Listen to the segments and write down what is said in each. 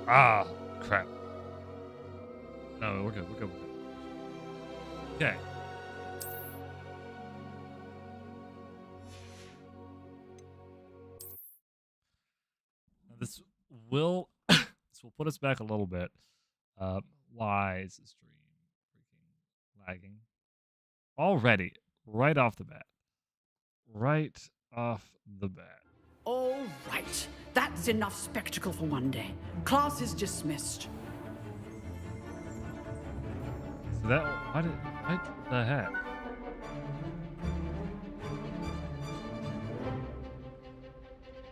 Ah, crap. No, we're good. We're good. We're good. Okay. Now this will this will put us back a little bit. Why is the stream freaking lagging already? Right off the bat. Right off the bat. All right. That's enough spectacle for one day. Class is dismissed. So that what the heck?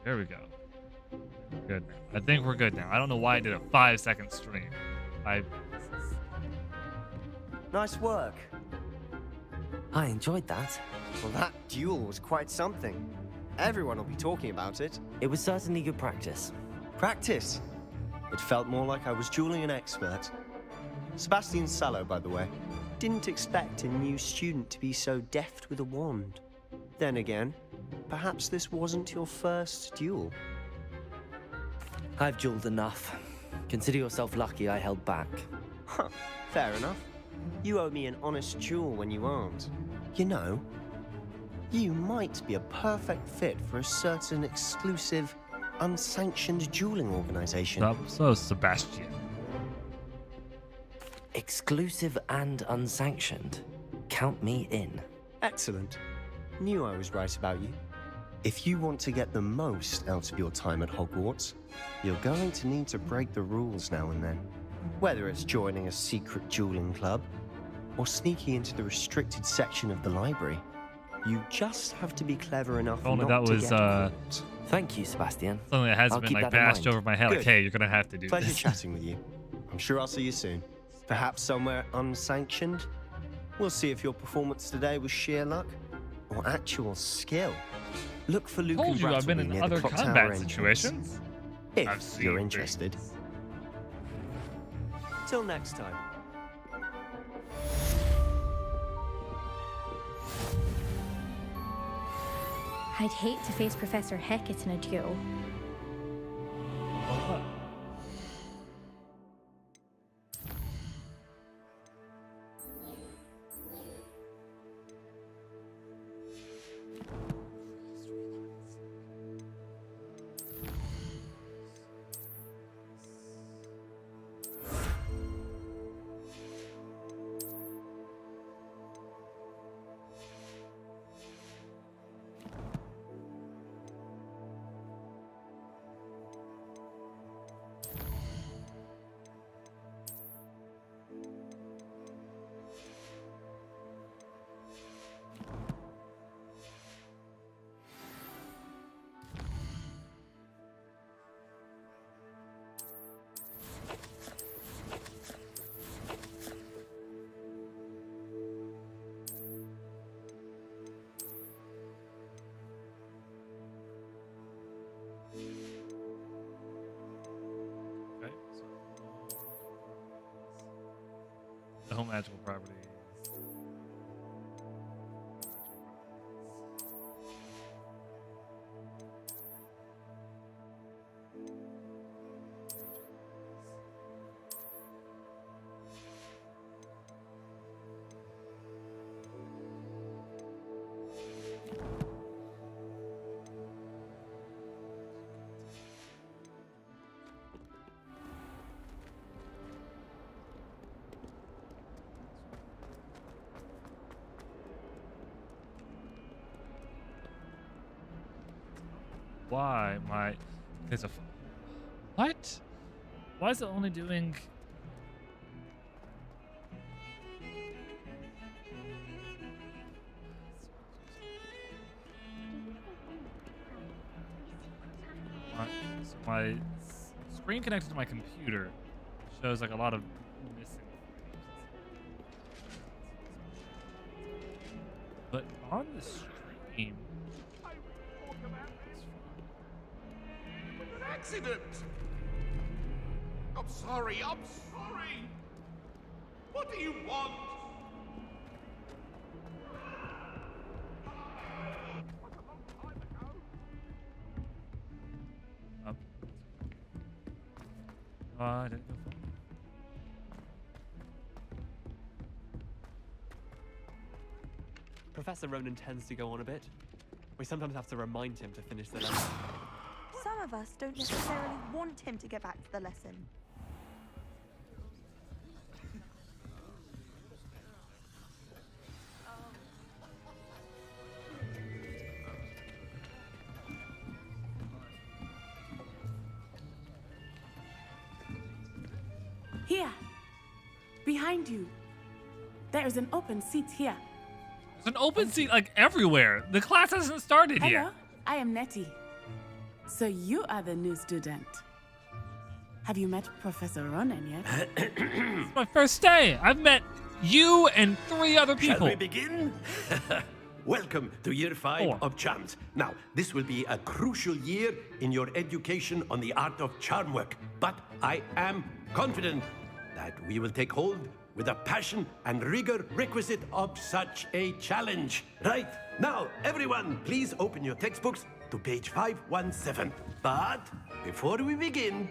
There we go. Good. I think we're good now. I don't know why I did a 5-second stream. Nice work. I enjoyed that. Well, that duel was quite something. Everyone will be talking about it. It was certainly good practice. Practice. It felt more like I was dueling an expert. Sebastian Sallow, by the way. Didn't expect a new student to be so deft with a wand. Then again, perhaps this wasn't your first duel. I've dueled enough. Consider yourself lucky I held back. Huh, fair enough. You owe me an honest duel when you aren't. You know, you might be a perfect fit for a certain exclusive, unsanctioned dueling organization. So Sebastian. Exclusive and unsanctioned. Count me in. Excellent. Knew I was right about you. If you want to get the most out of your time at Hogwarts, you're going to need to break the rules now and then. Whether it's joining a secret dueling club, or sneaking into the restricted section of the library, you just have to be clever enough Only not that to was get caught. Thank you, Sebastian. Something that hasn't I'll been keep like that in bashed mind. over my head. Like, Good. hey, you're gonna have to do Pleasure this. chatting with you. I'm sure I'll see you soon. Perhaps somewhere unsanctioned? We'll see if your performance today was sheer luck or actual skill. Look for Luke Told and you I've been Brattleby in near the other clock tower combat entrance. situations. I've If seen you're things. interested. Till next time. I'd hate to face Professor Hecat in a duel. Okay, so no magical properties. Why my there's a what? Why is it only doing my screen connected to my computer shows like a lot of missing frames. But on the stream Accident! I'm sorry, I'm sorry! What do you want? I didn't go far. Professor Ronan tends to go on a bit. We sometimes have to remind him to finish the lesson. Some of us don't necessarily want him to get back to the lesson. Here. Behind you. There is an open seat here. There's an open seat like everywhere. The class hasn't started Hello, yet. I am Nettie. So you are the new student. Have you met Professor Ronan yet? It's my first day. I've met you and 3 other people. Shall we begin? Welcome to year 5 4. of charms. Now, this will be a crucial year in your education on the art of charm work. But I am confident that we will take hold with the passion and rigor requisite of such a challenge. Right, now, everyone, please open your textbooks to page 517. But before we begin,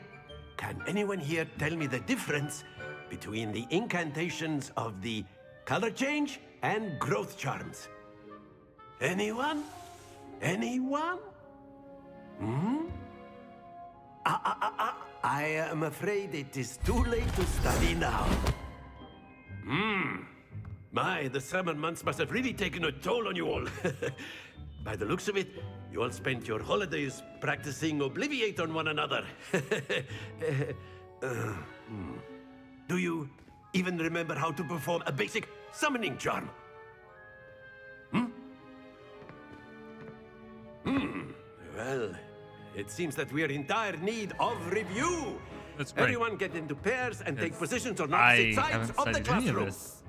can anyone here tell me the difference between the incantations of the color change and growth charms? Anyone? Anyone? I am afraid it is too late to study now. My, the summer months must have really taken a toll on you all. By the looks of it, you all spent your holidays practicing Obliviate on one another. Do you even remember how to perform a basic summoning charm? Well, it seems that we are in dire need of review. That's great. Everyone get into pairs and take Yes. positions on I opposite sides haven't of the studied any of classroom. this.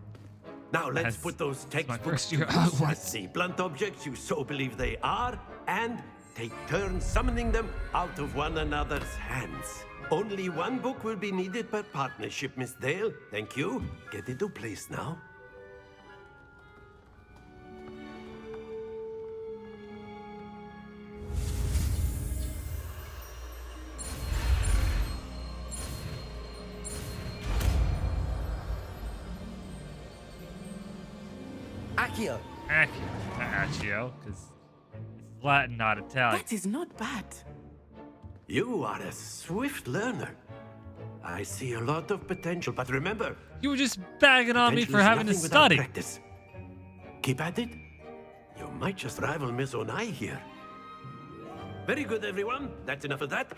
Now let's That's- put those it's my textbooks first to year at use Hogwarts. as the blunt objects you so believe they are, and take turns summoning them out of one another's hands. Only one book will be needed per partnership, Miss Dale. Thank you. Get into place now. Accio! Accio, because it's Latin, not Italian. That is not bad. You are a swift learner. I see a lot of potential, but remember, You were just bagging on me potential for is having to nothing without study. practice. Keep at it. You might just rival Miss Onai here. Very good, everyone. That's enough of that.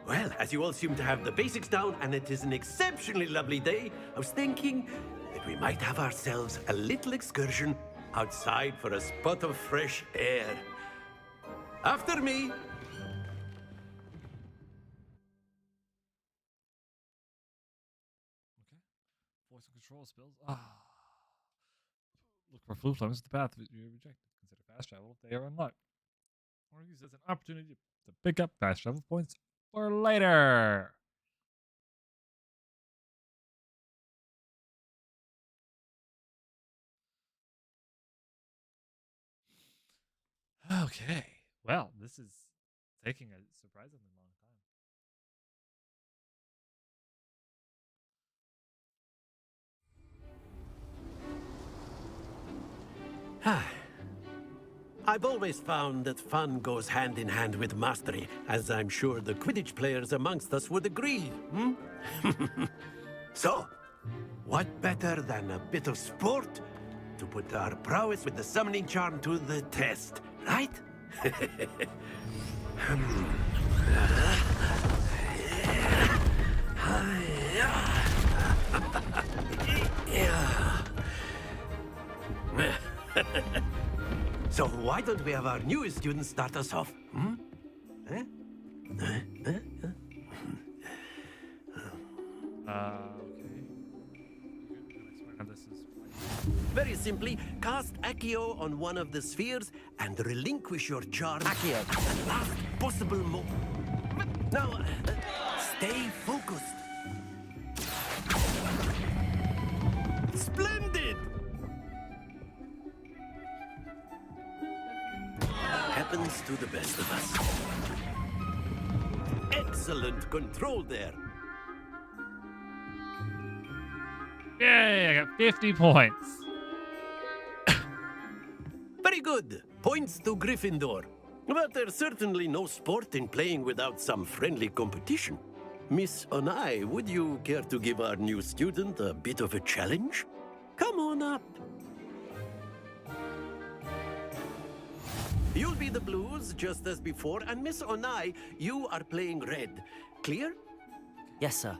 Well, as you all seem to have the basics down, and it is an exceptionally lovely day, I was thinking that we might have ourselves a little excursion outside for a spot of fresh air. After me. Okay. Voice and control spells. Look for flute flames at the path that you rejected. Consider fast travel if they are unlocked. Or use it as an opportunity to pick up fast travel points for later. Okay. Well, this is taking a surprisingly long time. I've always found that fun goes hand in hand with mastery, as I'm sure the Quidditch players amongst us would agree. So, what better than a bit of sport to put our prowess with the summoning charm to the test, right? So why don't we have our newest student start us off? Eh? Okay. Explain how this is played. Very simply, cast Accio on one of the spheres and relinquish your charm Accio! at the last possible moment. Now, stay focused. Splendid! Happens to the best of us. Excellent control there. Yay, I got 50 points. Very good. Points to Gryffindor. But there's certainly no sport in playing without some friendly competition. Miss Onai, would you care to give our new student a bit of a challenge? Come on up. You'll be the blues, just as before, and Miss Onai, you are playing red. Clear? Yes, sir.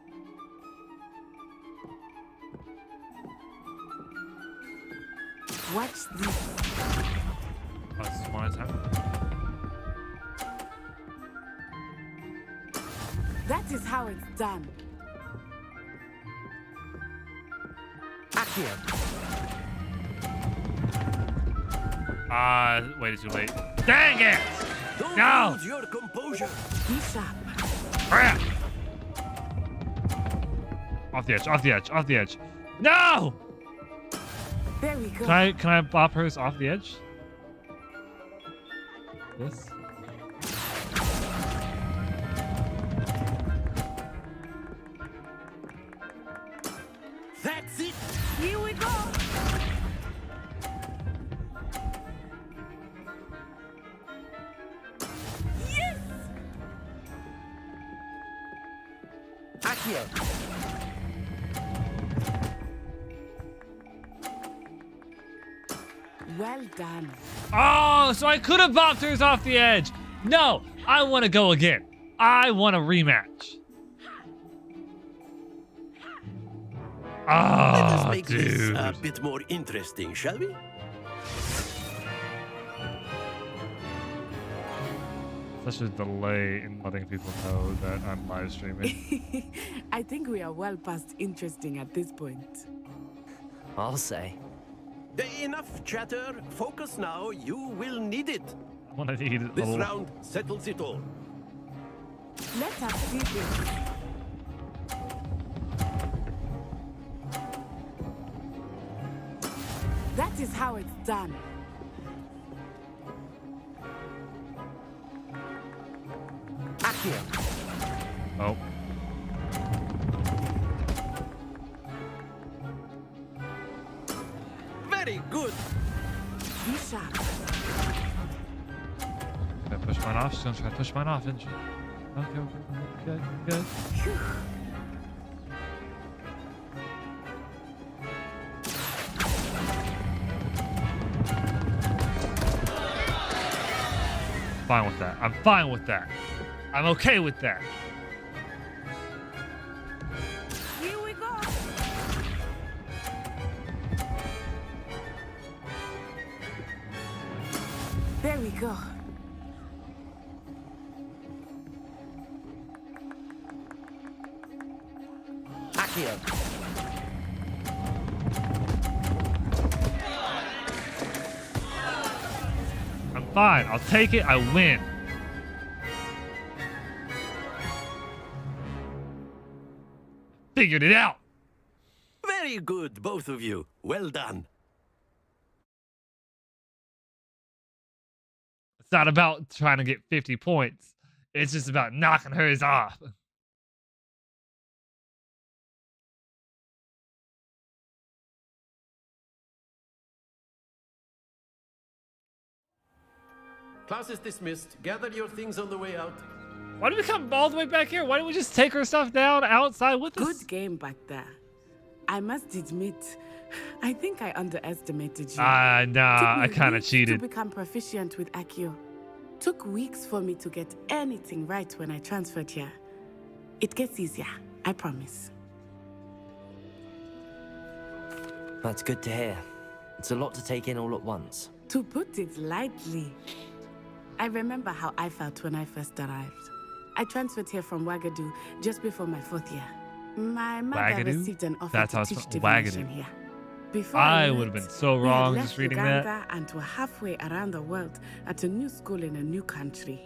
Watch this. Oh, this is one at a time. That is how it's done. Accio. Waited too late. Dang it! Don't No! lose your composure. Be sharp. Crap! Off the edge, off the edge, off the edge. No! There we go. Can I bop hers off the edge? This? That's it. Here we go. Yes! Accio. Well done. Oh, so I could have bopped hers off the edge. No, I want to go again. I want a rematch. Let us Oh, make this dude. a bit more interesting, shall we? Such a delay in letting people know that I'm live streaming. I think we are well past interesting at this point. I'll say. Enough chatter. Focus now. You will need it. I want to need a This little... round settles it all. Let us see this. That is how it's done. Accio. Oh. Very good. Be sharp. Did I push mine off? She's gonna try to push mine off, isn't she? Okay, good, good. Fine with that. I'm fine with that. I'm okay with that. Here we go. There we go. Accio. I'm fine. I'll take it. I win. Figured it out. Very good, both of you. Well done. It's not about trying to get 50 points. It's just about knocking hers off. Class is dismissed. Gather your things on the way out. Why did we come all the way back here? Why didn't we just take her stuff down outside with us? Good game back there. I must admit, I think I underestimated you. Nah, Took I me kind of weeks cheated. to become proficient with Accio. Took weeks for me to get anything right when I transferred here. It gets easier, I promise. That's good to hear. It's a lot to take in all at once. To put it lightly, I remember how I felt when I first arrived. I transferred here from Wagadu just before my 4th year. My mother Wagadu? received an offer That's how to it's teach spelled, divination Wagadu. here. Before I knew would have it, been so we had wrong left just reading Uganda that. and were halfway around the world at a new school in a new country.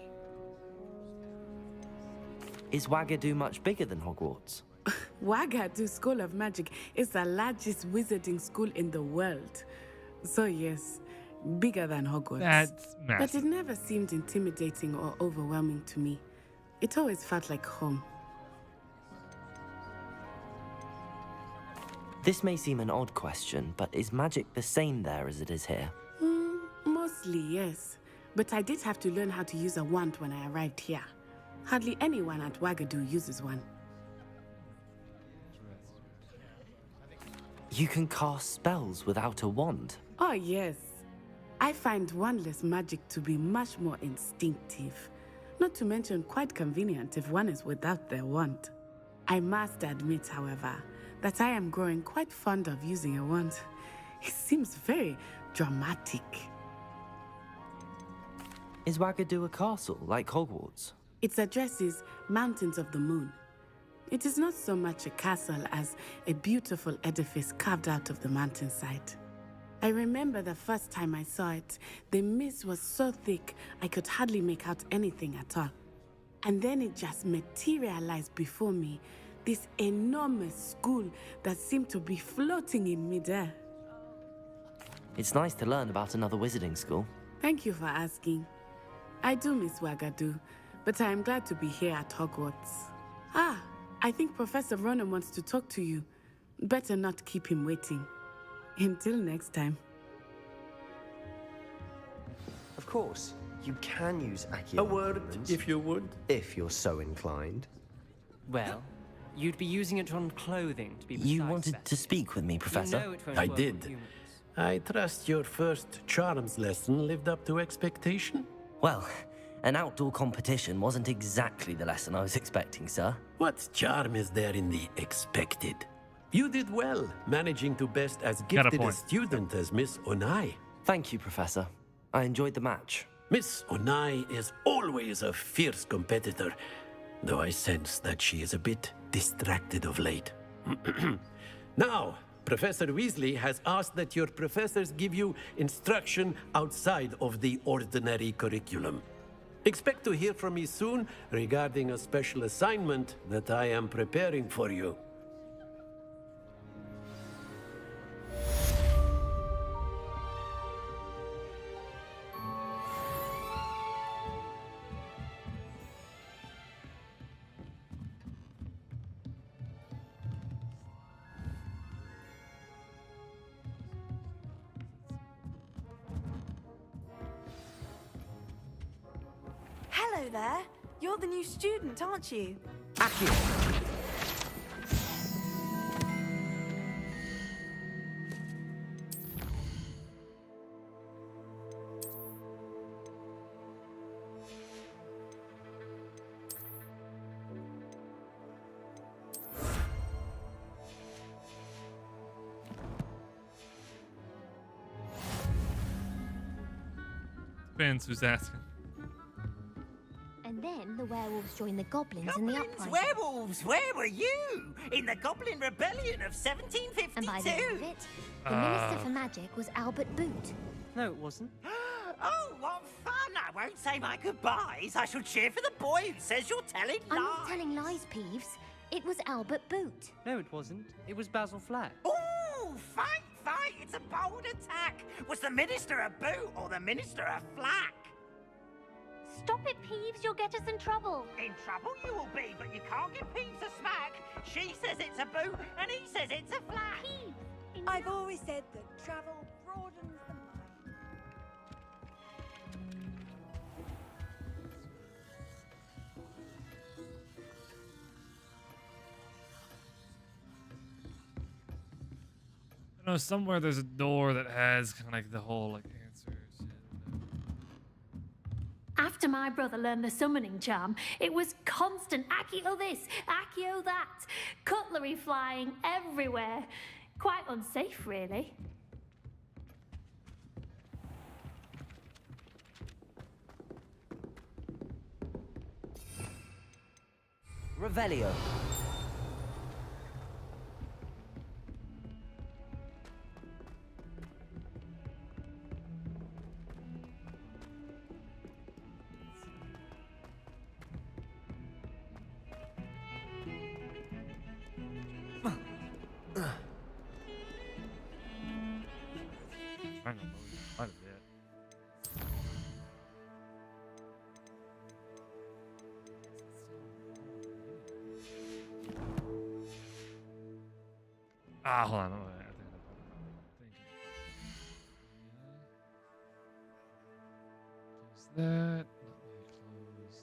Is Wagadu much bigger than Hogwarts? Wagadu School of Magic is the largest wizarding school in the world. So yes, bigger than Hogwarts. That's But it massive. never seemed intimidating or overwhelming to me. It always felt like home. This may seem an odd question, but is magic the same there as it is here? Mostly, yes. But I did have to learn how to use a wand when I arrived here. Hardly anyone at Wagadu uses one. You can cast spells without a wand. Oh, yes. I find wandless magic to be much more instinctive. Not to mention quite convenient if one is without their wand. I must admit, however, that I am growing quite fond of using a wand. It seems very dramatic. Is Wagadu a castle, like Hogwarts? Its address is Mountains of the Moon. It is not so much a castle as a beautiful edifice carved out of the mountainside. I remember the first time I saw it, the mist was so thick I could hardly make out anything at all. And then it just materialized before me, this enormous school that seemed to be floating in midair. It's nice to learn about another wizarding school. Thank you for asking. I do miss Wagadu, but I am glad to be here at Hogwarts. Ah, I think Professor Ronan wants to talk to you. Better not keep him waiting. Until next time. Of course, you can use Accio. A word, arguments, if you would. if you're so inclined. Well, you'd be using it on clothing, to be precise. You wanted Beth. to speak with me, Professor? You know it won't I work did. with humans. I trust your first charms lesson lived up to expectation? Well, an outdoor competition wasn't exactly the lesson I was expecting, sir. What charm is there in the expected? You did well, managing to best as Got a gifted a point. student as Miss Onai. Thank you, Professor. I enjoyed the match. Miss Onai is always a fierce competitor, though I sense that she is a bit distracted of late. Now, Professor Weasley has asked that your professors give you instruction outside of the ordinary curriculum. Expect to hear from me soon regarding a special assignment that I am preparing for you. Hello there. You're the new student, aren't you? Depends who's asking. And then the werewolves joined the goblins in the uprising. Werewolves, where were you? In the Goblin Rebellion of 1752? And by the end of it, the Minister for Magic was Albert Boot. No, it wasn't. Oh, what fun! I won't say my goodbyes. I shall cheer for the boy who says you're telling I'm lies. not telling lies, Peeves. It was Albert Boot. No, it wasn't. It was Basil Flack. Ooh, fight, fight! It's a bold attack. Was the Minister a boot or the Minister a flack? Stop it, Peeves. You'll get us in trouble. In trouble you will be, but you can't give Peeves a smack. She says it's a boot, and he says it's a flack. Peeves. I've always said that travel broadens the mind. I know somewhere there's a door that has kind of like the whole like answers. After my brother learned the summoning charm, it was constant Accio this, Accio that, cutlery flying everywhere. Quite unsafe, really. Revelio. Trying to load quite a bit. Ah, hold on. I think I have a close that. Let me close this.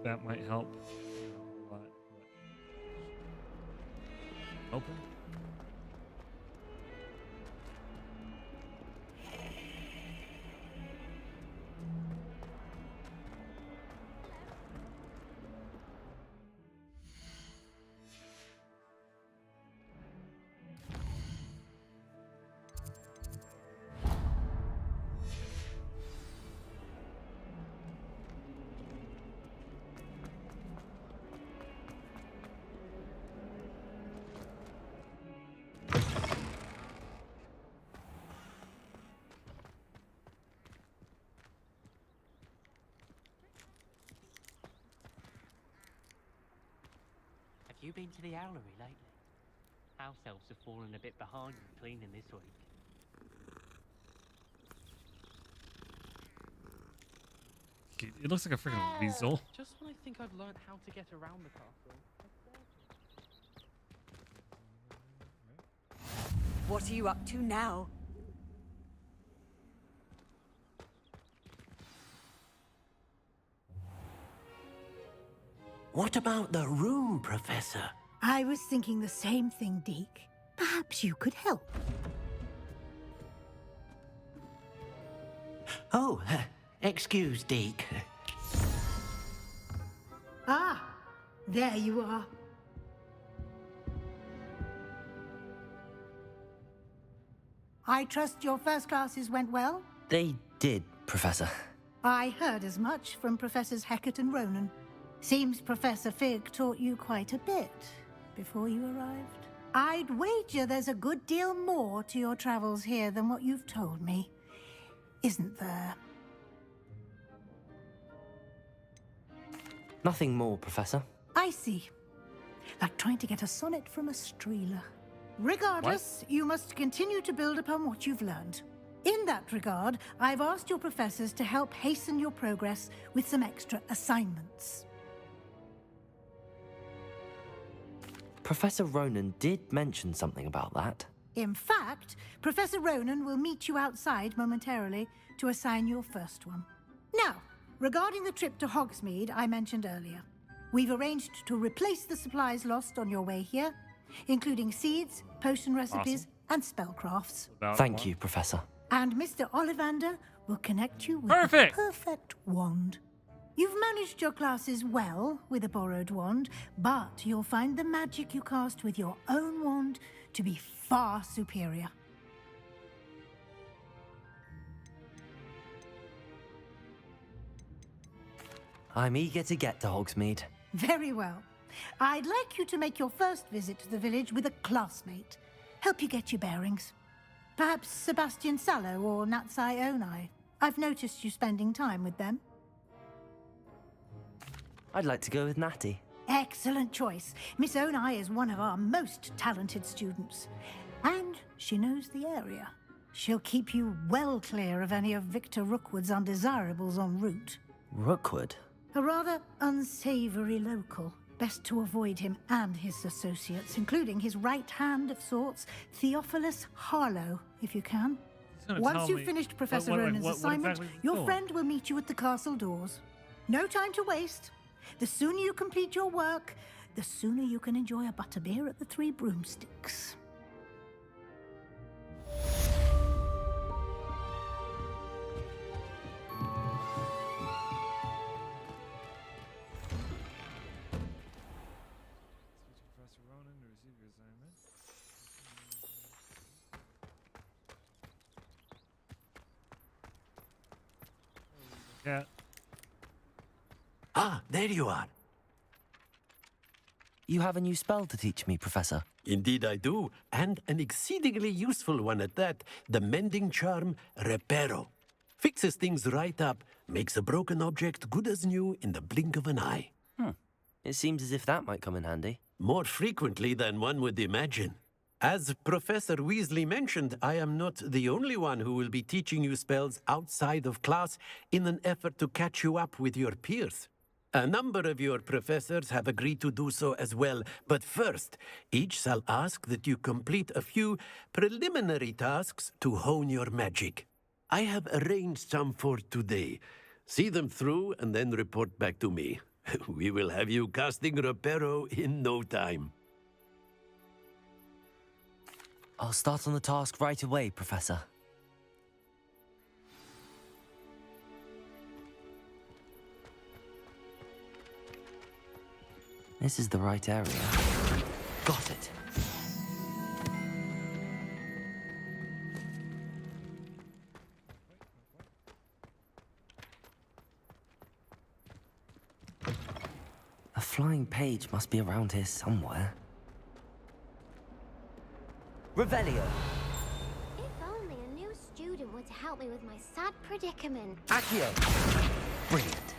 That might help. Open. Have you been to the owlery lately? House elves have fallen a bit behind with cleaning this week. It looks like a freaking weasel. Just when I think I've learned how to get around the castle. What are you up to now? What about the room, Professor? I was thinking the same thing, Deke. Perhaps you could help. Oh, excuse, Deke. Ah, there you are. I trust your first classes went well? They did, Professor. I heard as much from Professors Hecat and Ronan. Seems Professor Fig taught you quite a bit before you arrived. I'd wager there's a good deal more to your travels here than what you've told me. Isn't there? Nothing more, Professor. I see. Like trying to get a sonnet from a streeler. Regardless, you must continue to build upon what you've learned. In that regard, I've asked your professors to help hasten your progress with some extra assignments. Professor Ronan did mention something about that. In fact, Professor Ronan will meet you outside momentarily to assign your first one. Now, regarding the trip to Hogsmeade I mentioned earlier, we've arranged to replace the supplies lost on your way here, including seeds, potion recipes, and spellcrafts. Thank you, Professor. And Mr. Ollivander will connect you with Perfect. the perfect wand. You've managed your classes well with a borrowed wand, but you'll find the magic you cast with your own wand to be far superior. I'm eager to get to Hogsmeade. Very well. I'd like you to make your first visit to the village with a classmate. Help you get your bearings. Perhaps Sebastian Sallow or Natsai Onai. I've noticed you spending time with them. I'd like to go with Natty. Excellent choice. Miss Onai is one of our most talented students. And she knows the area. She'll keep you well clear of any of Victor Rookwood's undesirables en route. Rookwood? A rather unsavory local. Best to avoid him and his associates, including his right hand of sorts, Theophilus Harlow, if you can. Once you've finished Professor Ronan's assignment, your friend will meet you at the castle doors. No time to waste. The sooner you complete your work, the sooner you can enjoy a butterbeer at the Three Broomsticks. Professor Ronan to receive your assignment. Cat. Ah, there you are. You have a new spell to teach me, Professor. Indeed I do, and an exceedingly useful one at that, the mending charm Reparo. Fixes things right up, makes a broken object good as new in the blink of an eye. It seems as if that might come in handy. More frequently than one would imagine. As Professor Weasley mentioned, I am not the only one who will be teaching you spells outside of class in an effort to catch you up with your peers. A number of your professors have agreed to do so as well, but first, each shall ask that you complete a few preliminary tasks to hone your magic. I have arranged some for today. See them through and then report back to me. We will have you casting Reparo in no time. I'll start on the task right away, Professor. This is the right area. Got it. A flying page must be around here somewhere. Revelio. If only a new student were to help me with my sad predicament. Accio. Brilliant.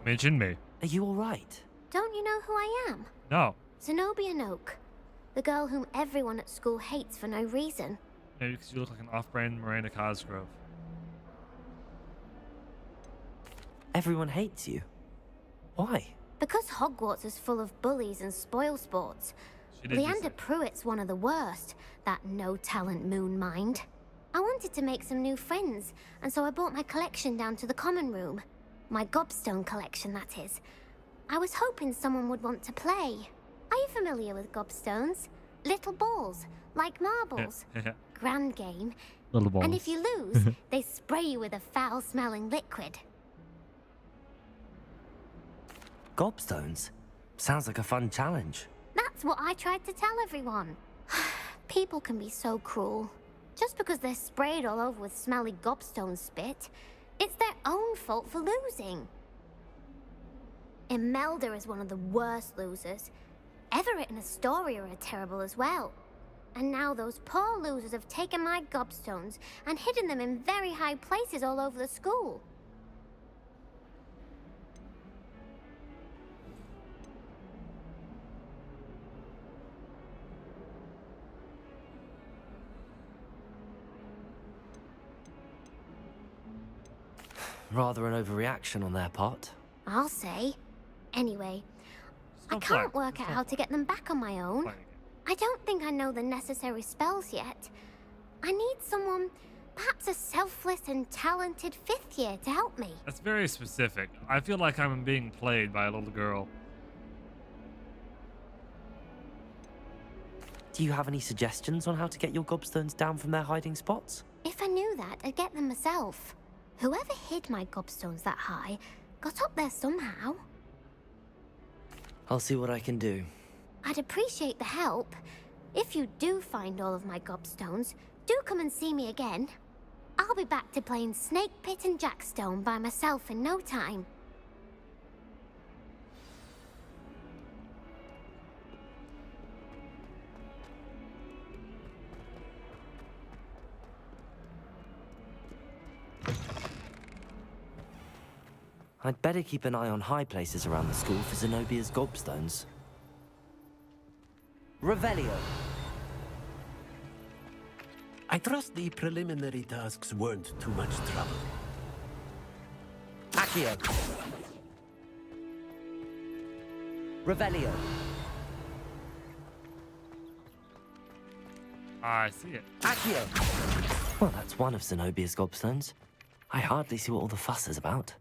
Mention me. Are you all right? Don't you know who I am? No. Zenobia Noak. The girl whom everyone at school hates for no reason. Maybe because you look like an off-brand Miranda Cosgrove. Everyone hates you. Why? Because Hogwarts is full of bullies and spoilsports. Leander Pruitt's one of the worst, that no-talent moon mind. I wanted to make some new friends, and so I brought my collection down to the common room. My gobstone collection, that is. I was hoping someone would want to play. Are you familiar with gobstones? Little balls, like marbles. Grand game. Little balls. And if you lose, they spray you with a foul-smelling liquid. Gobstones? Sounds like a fun challenge. That's what I tried to tell everyone. People can be so cruel. Just because they're sprayed all over with smelly gobstone spit, it's their own fault for losing. Imelda is one of the worst losers. Everett and Astoria are terrible as well. And now those poor losers have taken my gobstones and hidden them in very high places all over the school. Rather an overreaction on their part. I'll say. Anyway, I can't work out how to get them back on my own. I don't think I know the necessary spells yet. I need someone, perhaps a selfless and talented fifth year to help me. That's very specific. I feel like I'm being played by a little girl. Do you have any suggestions on how to get your gobstones down from their hiding spots? If I knew that, I'd get them myself. Whoever hid my gobstones that high got up there somehow. I'll see what I can do. I'd appreciate the help. If you do find all of my gobstones, do come and see me again. I'll be back to playing Snake Pit and Jackstone by myself in no time. I'd better keep an eye on high places around the school for Zenobia's gobstones. Revelio. I trust the preliminary tasks weren't too much trouble. Accio. Revelio. I see it. Accio. Well, that's one of Zenobia's gobstones. I hardly see what all the fuss is about.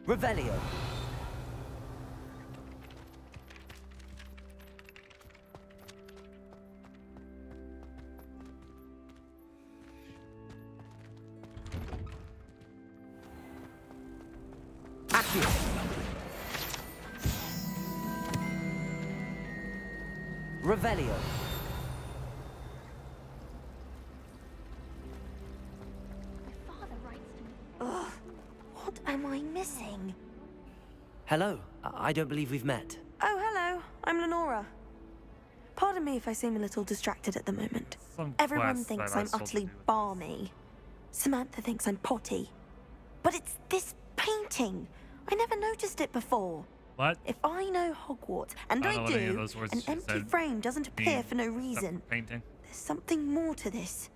Revelio. Accio. Revelio. Ugh, what am I missing? Hello. I don't believe we've met. Oh, hello. I'm Lenora. Pardon me if I seem a little distracted at the moment. Some Everyone quest thinks that I I'm still utterly do with balmy. Samantha thinks I'm potty. But it's this painting. I never noticed it before. What? If I know Hogwarts, and I don't I know what any of do, those words an she empty said frame doesn't appear mean, for no except for reason. painting. There's something more to this.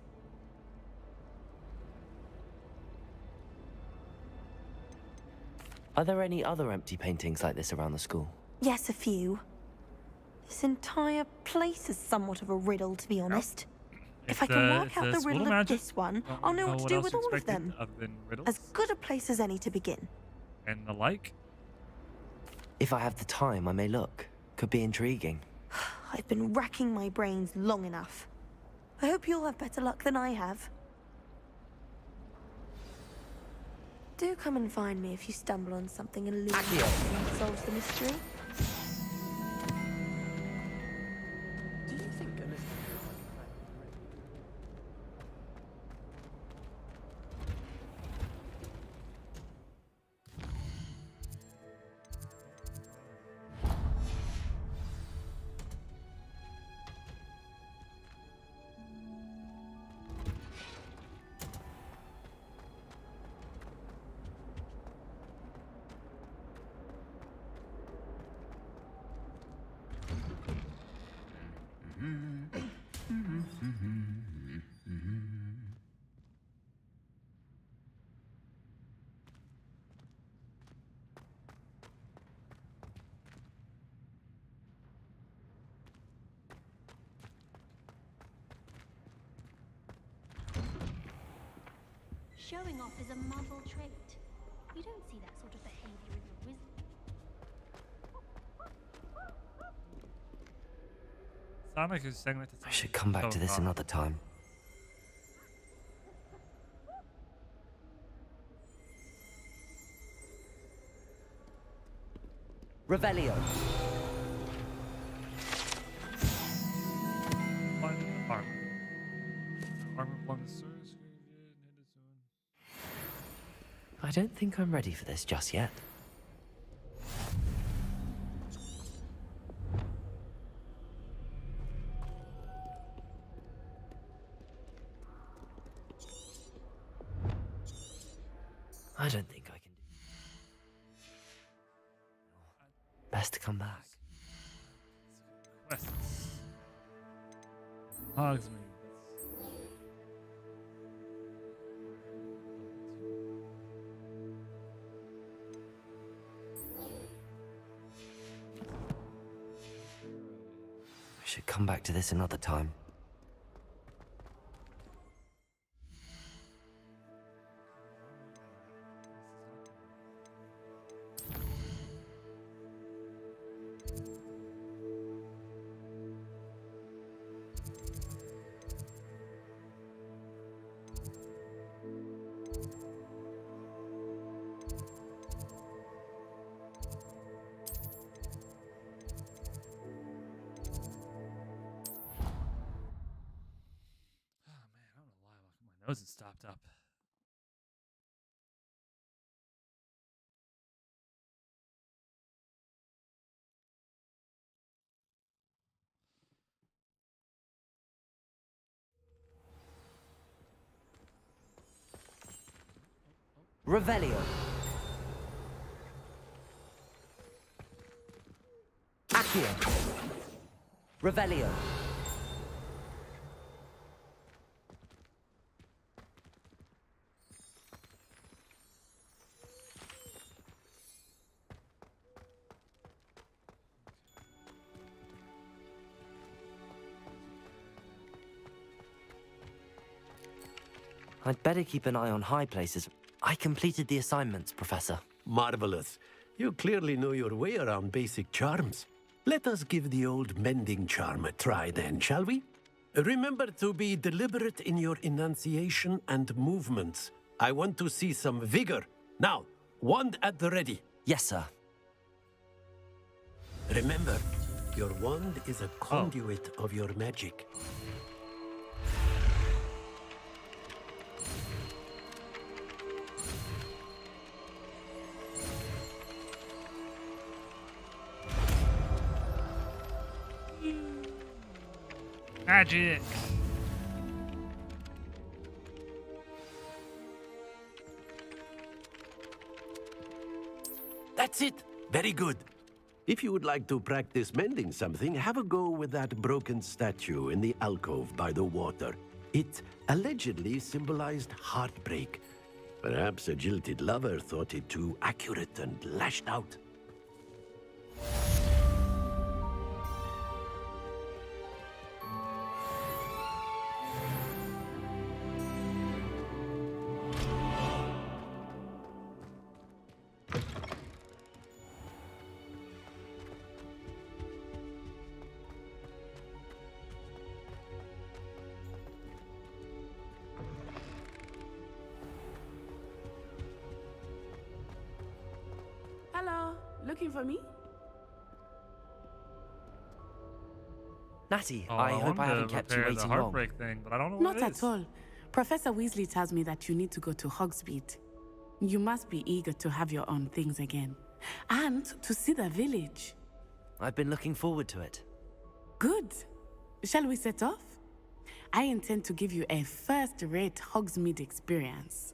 Are there any other empty paintings like this around the school? Yes, a few. This entire place is somewhat of a riddle, to be honest. If I can work out the riddle of this one, I'll know what to do with all of them. Other than riddles As good a place as any to begin. and the like. If I have the time, I may look. Could be intriguing. I've been racking my brains long enough. I hope you'll have better luck than I have. Do come and find me if you stumble on something elusive that solves the mystery. Do you think a mystery Showing off is a muggle trait. You don't see that sort of behavior in the wizard. Sonic is saying that I should come back to this another time. Revelio. One armor. Armor one source. I don't think I'm ready for this just yet. I don't think I can do it. Best to come back. Quests. Hogsmeade. I should come back to this another time. Nose is stopped up. Revelio. Accio. Revelio. I'd better keep an eye on high places. I completed the assignments, Professor. Marvelous. You clearly know your way around basic charms. Let us give the old mending charm a try then, shall we? Remember to be deliberate in your enunciation and movements. I want to see some vigor. Now, wand at the ready. Yes, sir. Remember, your wand is a conduit of your magic. Magic. That's it. Very good. If you would like to practice mending something, have a go with that broken statue in the alcove by the water. It allegedly symbolized heartbreak. Perhaps a jilted lover thought it too accurate and lashed out. Hello, looking for me? Natty, Oh, I hope I haven't to kept you repair waiting the long. heartbreak thing, but I don't know Not what it at is. all. Professor Weasley tells me that you need to go to Hogsmeade. You must be eager to have your own things again. And to see the village. I've been looking forward to it. Good. Shall we set off? I intend to give you a first-rate Hogsmeade experience.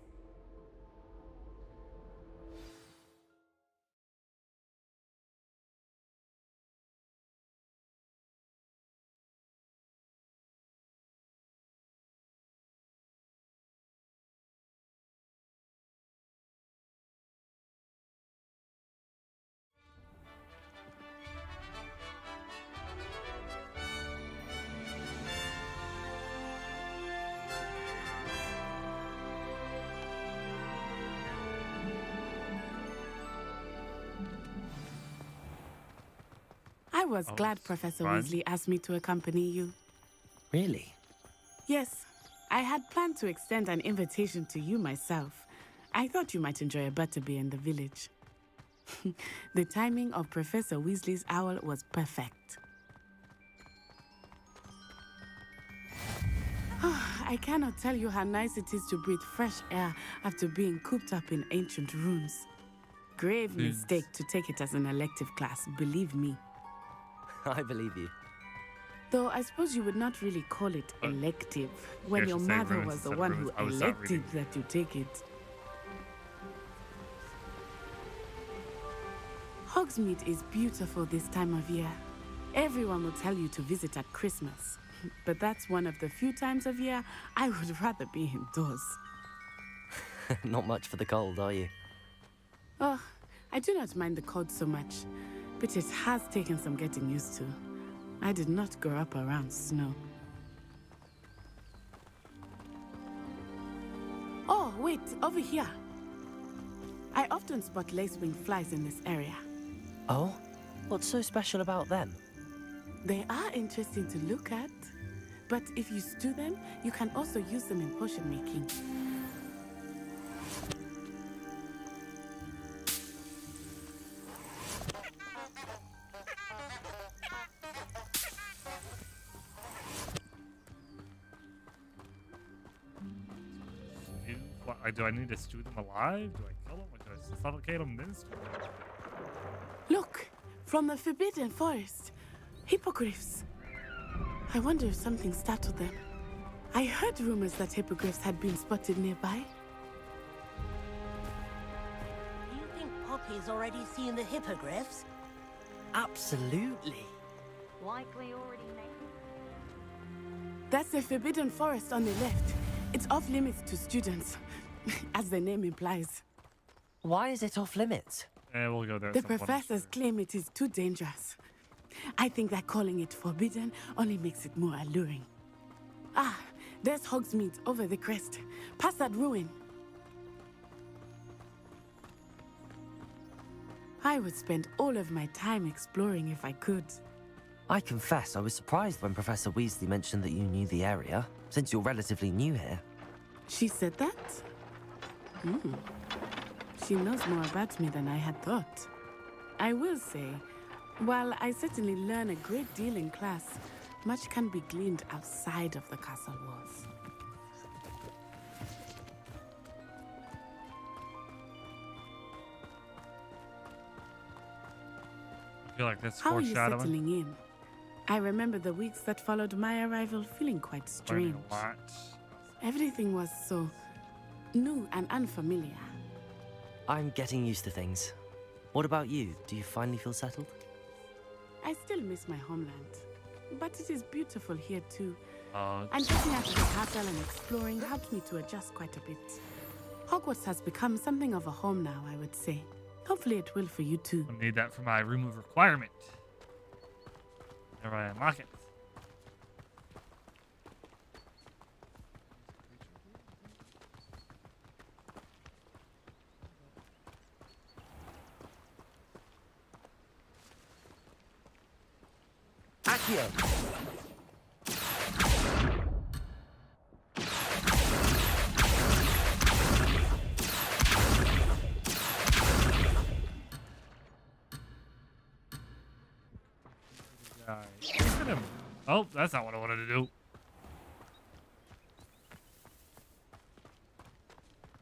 I was glad Professor Weasley asked me to accompany you. Really? Yes, I had planned to extend an invitation to you myself. I thought you might enjoy a butterbeer in the village. The timing of Professor Weasley's owl was perfect. I cannot tell you how nice it is to breathe fresh air after being cooped up in ancient rooms. Grave mistake to take it as an elective class, believe me. I believe you. Though I suppose you would not really call it elective when your mother was the one who elected that you take it. Hogsmeade is beautiful this time of year. Everyone will tell you to visit at Christmas, but that's one of the few times of year I would rather be indoors. Not much for the cold, are you? Oh, I do not mind the cold so much, but it has taken some getting used to. I did not grow up around snow. Oh, wait, over here. I often spot lacewing flies in this area. Oh? What's so special about them? They are interesting to look at, but if you stew them, you can also use them in potion making. Do I need to stew them alive? Do I kill them? Or do I suffocate them then stew them? Look, from the Forbidden Forest. Hippogriffs. I wonder if something startled them. I heard rumors that hippogriffs had been spotted nearby. Do you think Poppy's already seen the hippogriffs? Absolutely. Likely already named. That's the Forbidden Forest on the left. It's off limits to students, as the name implies. Why is it off limits? We'll go there. The professors claim it is too dangerous. I think that calling it forbidden only makes it more alluring. Ah, there's Hogsmeade over the crest. Past that ruin. I would spend all of my time exploring if I could. I confess I was surprised when Professor Weasley mentioned that you knew the area, since you're relatively new here. She said that? She knows more about me than I had thought. I will say, while I certainly learn a great deal in class, much can be gleaned outside of the castle walls. I feel like that's How are you foreshadowing. settling in? I remember the weeks that followed my arrival feeling quite strange. A lot. Everything was so new and unfamiliar. I'm getting used to things. What about you? Do you finally feel settled? I still miss my homeland, but it is beautiful here too. Oh, And getting out of the castle and exploring helped me to adjust quite a bit. Hogwarts has become something of a home now, I would say. Hopefully it will for you too. I need that for my room of requirement. Whenever I unlock it. Accio! Look at him. Oh, that's not what I wanted to do.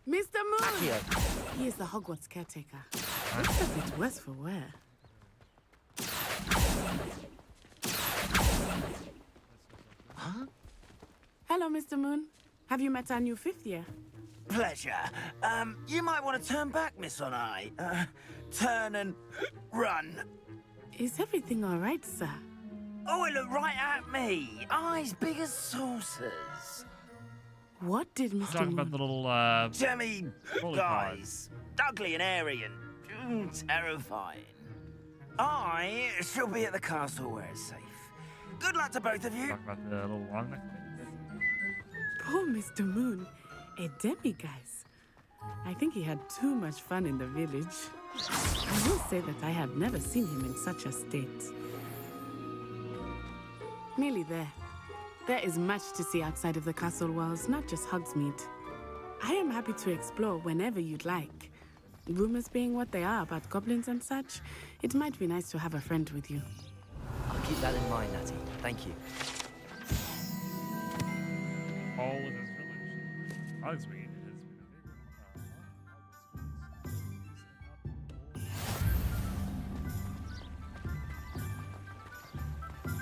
Mr. Moon! He is the Hogwarts caretaker. Looks as it worse for wear. Huh? Hello, Mr. Moon. Have you met our new fifth year? Pleasure. You might want to turn back, Miss On Eye. Turn and run. Is everything all right, sir? Oh, it looked right at me. Eyes big as saucers. What did Mr. Talking Moon... about the little, Demi Holy guys. Ugly and airy and terrifying. I shall be at the castle where it's safe. Good luck to both of you. Talk about the little long neck thing. Poor Mr. Moon. A demiguise. I think he had too much fun in the village. I will say that I have never seen him in such a state. Nearly there. There is much to see outside of the castle walls, not just Hogsmeade. I am happy to explore whenever you'd like. Rumors being what they are about goblins and such, it might be nice to have a friend with you. I'll keep that in mind, Natty. Thank you. All with his village. Hogsmeade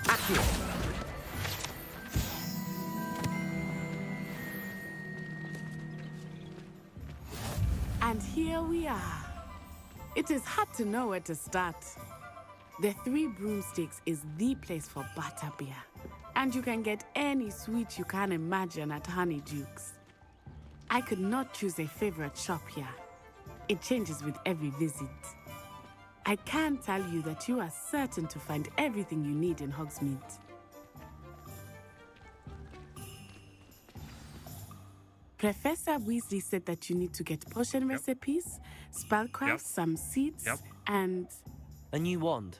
has been a And here we are. It is hard to know where to start. The Three Broomsticks is the place for butterbeer. And you can get any sweet you can imagine at Honeydukes. I could not choose a favorite shop here. It changes with every visit. I can tell you that you are certain to find everything you need in Hogsmeade. Professor Weasley said that you need to get potion recipes, spellcraft, some seeds, and... A new wand.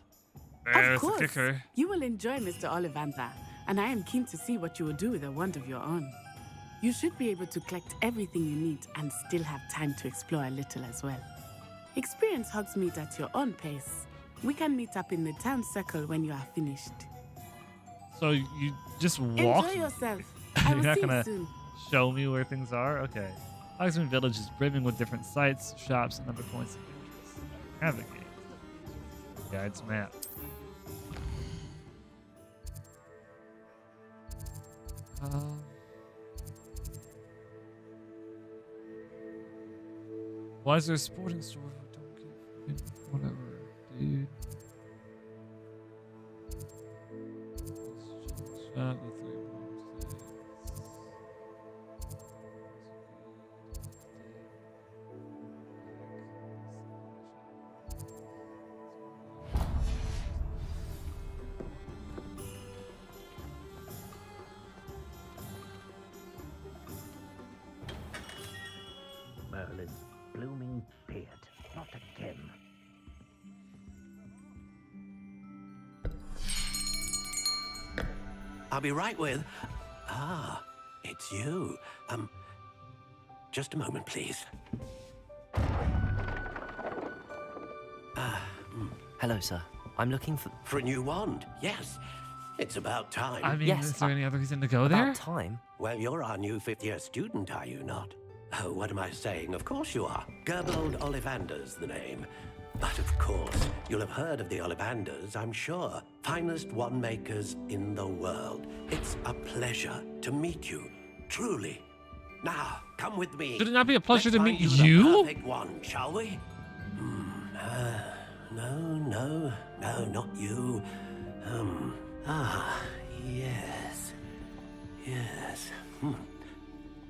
There's of course, the kicker. you will enjoy Mr. Ollivander, and I am keen to see what you will do with a wand of your own. You should be able to collect everything you need and still have time to explore a little as well. Experience Hogsmeade at your own pace. We can meet up in the town circle when you are finished. So you just walk? Enjoy yourself. I You're will not see you gonna soon. show me where things are? Okay. Hogsmeade Village is brimming with different sites, shops, and other points of interest. Navigate. Guide's map. Why is there a sporting store? Don't get fucking whatever, dude. Shop with 3 broomsticks. Merlin's blooming beard. Not again. I'll be right with... Ah, it's you. Just a moment, please. Hello, sir. I'm looking for... For a new wand, yes. It's about time. I mean, Yes, is there any other reason to go there? About time. Well, you're our new fifth-year student, are you not? Oh, what am I saying? Of course you are. Gerbold Ollivander's the name. But of course, you'll have heard of the Ollivanders, I'm sure. Finest wand makers in the world. It's a pleasure to meet you, truly. Now, come with me. Should it not be a pleasure to meet Let's find you? the perfect one, shall we? No, not you. Yes.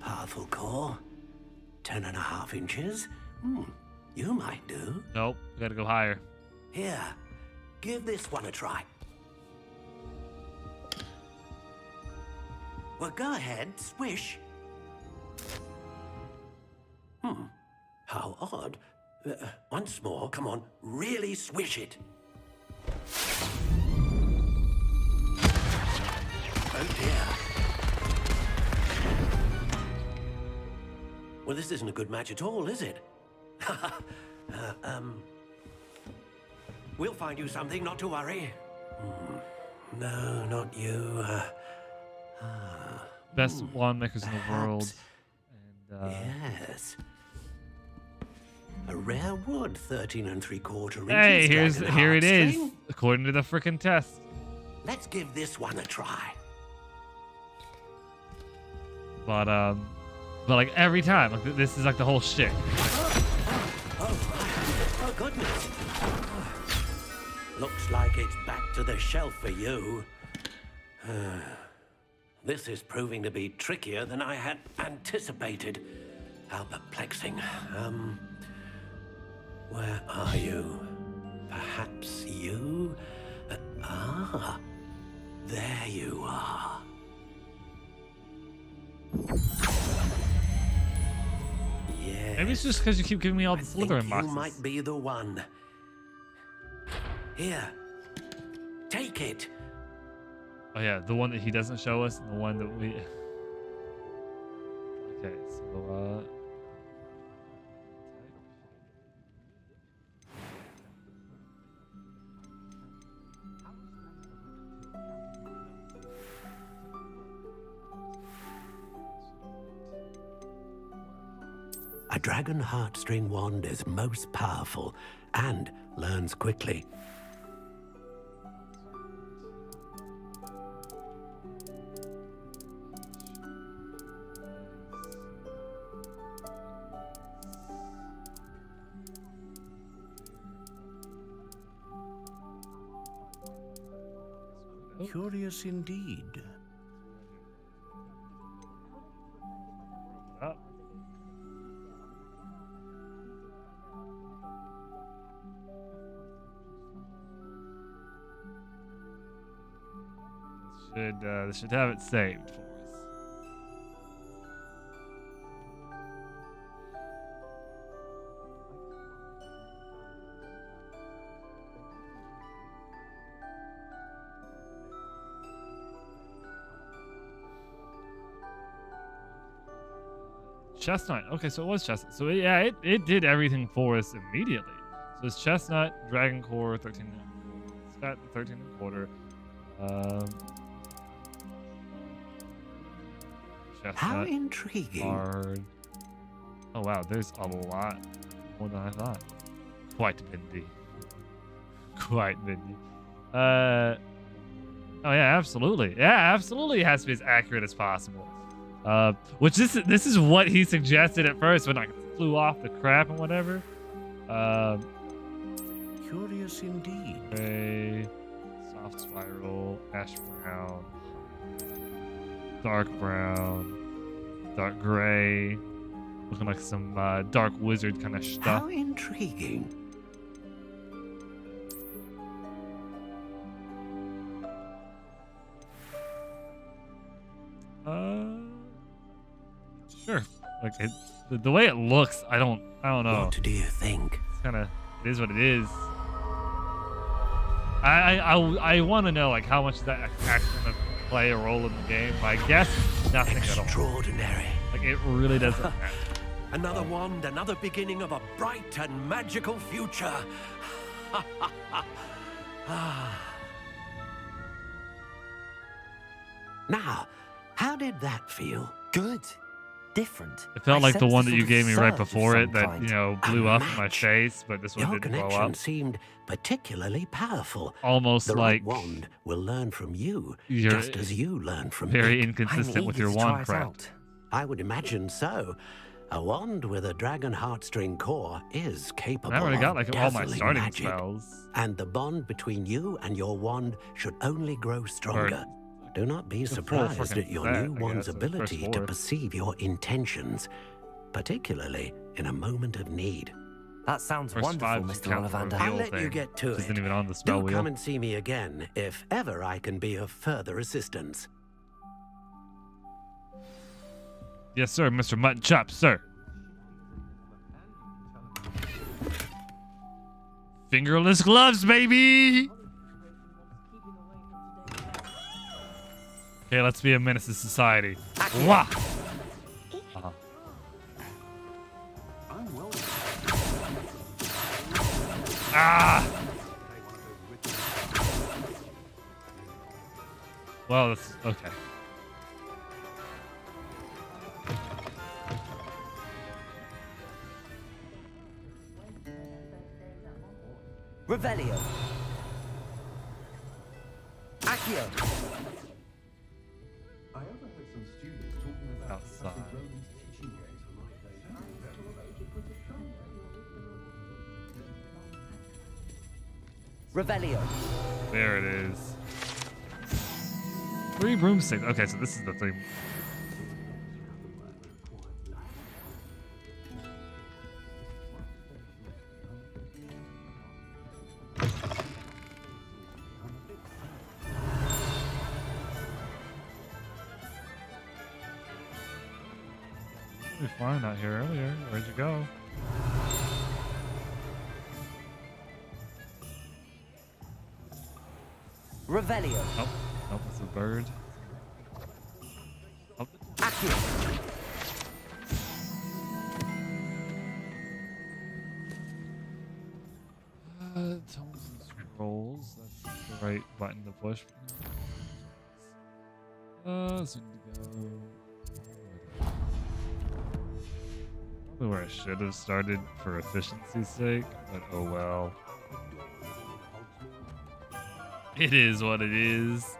Powerful core. 10.5 inches. You might do. Nope, we gotta go higher. Here, give this one a try. Well, go ahead, swish. How odd. Once more, come on, really swish it. Oh dear. Well, this isn't a good match at all, is it? We'll find you something, not to worry. No, not you. Best wand makers in the world. And, yes. A rare wood, 13 3/4 inches. Hey, here it is, string. according to the frickin' test. Let's give this one a try. But like every time, like this is like the whole shtick. Oh, goodness. Looks like it's back to the shelf for you. This is proving to be trickier than I had anticipated. How perplexing. Where are you? Perhaps you? There you are. Yes. Maybe it's just because you keep giving me all the Slytherin boxes. You might be the one. Here. Take it. Oh yeah, the one that he doesn't show us, and the one that we. Okay, so A dragon heartstring wand is most powerful and learns quickly. Curious indeed. This should have it saved for us. Chestnut. Okay, so it was chestnut. So it did everything for us immediately. So it's chestnut, dragon core, 13. It's got 13 1/4. Chestnut, How intriguing. hard. Oh wow, there's a lot more than I thought. Quite bendy. Quite bendy. Oh yeah, absolutely. Yeah, absolutely it has to be as accurate as possible. Which this is what he suggested at first when I flew off the crap and whatever. Curious indeed. Gray, soft spiral, ash brown, dark brown, dark gray, looking like some dark wizard kind of stuff. How intriguing. Sure. Like the way it looks, I don't know. What do you think? It's kind of, it is what it is. I want to know like how much is that actually gonna play a role in the game? I guess nothing at all. Extraordinary. Like, it really doesn't matter. Another wand, another beginning of a bright and magical future. Now, how did that feel? Good. Different. It felt like the one that you gave me right surge of before it some that, kind. you know, blew up in my face, but this one Your didn't blow connection up. seemed particularly powerful. Almost the like right wand will learn from you, you're just as you learn from very it. inconsistent with your wand craft. I would imagine so. A wand with a dragon heartstring core is capable I already got of like all my dazzling starting magic. spells. And the bond between you and your wand should only grow stronger. Do not be surprised at your new wand's ability to perceive your intentions, particularly in a moment of need. That sounds wonderful, Mr. Ollivander. I'll let you get to it. Isn't even on the spell Do wheel. come and see me again if ever I can be of further assistance. Yes, sir, Mr. Mutton Chop, sir. Fingerless gloves, baby! Okay, let's be a menace to society. Wah! Ah! Well, that's okay. Revelio. Accio. Outside. Revelio. There it is. 3 broomsticks. Okay, so this is the thing. You were flying out here earlier. Where'd you go? Revelio. Nope. Nope, it's a bird. Nope. Accio. Tomes and scrolls. That's the right button to push. So to go. Probably where I should have started for efficiency's sake, but oh well. It is what it is.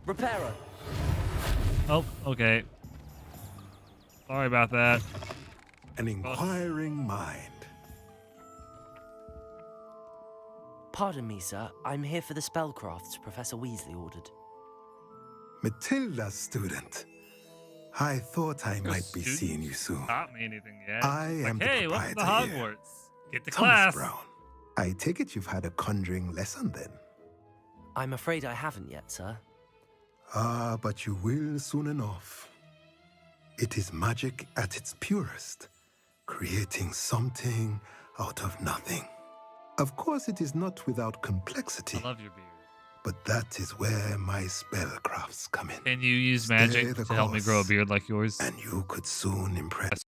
Reparo. Oh, okay. Sorry about that. An inquiring mind. Pardon me, sir. I'm here for the spellcrafts Professor Weasley ordered. Matilda, student. I thought I might be seeing you soon. Taught me anything yet? I Like, am hey, the welcome to proprietor here. Hogwarts. Get to Thomas class. Brown. I take it you've had a conjuring lesson then? I'm afraid I haven't yet, sir. Ah, but you will soon enough. It is magic at its purest, creating something out of nothing. Of course, it is not without complexity. I love your beard. But that is where my spellcrafts come in. Can you use magic to help me grow a beard like yours? And you could soon impress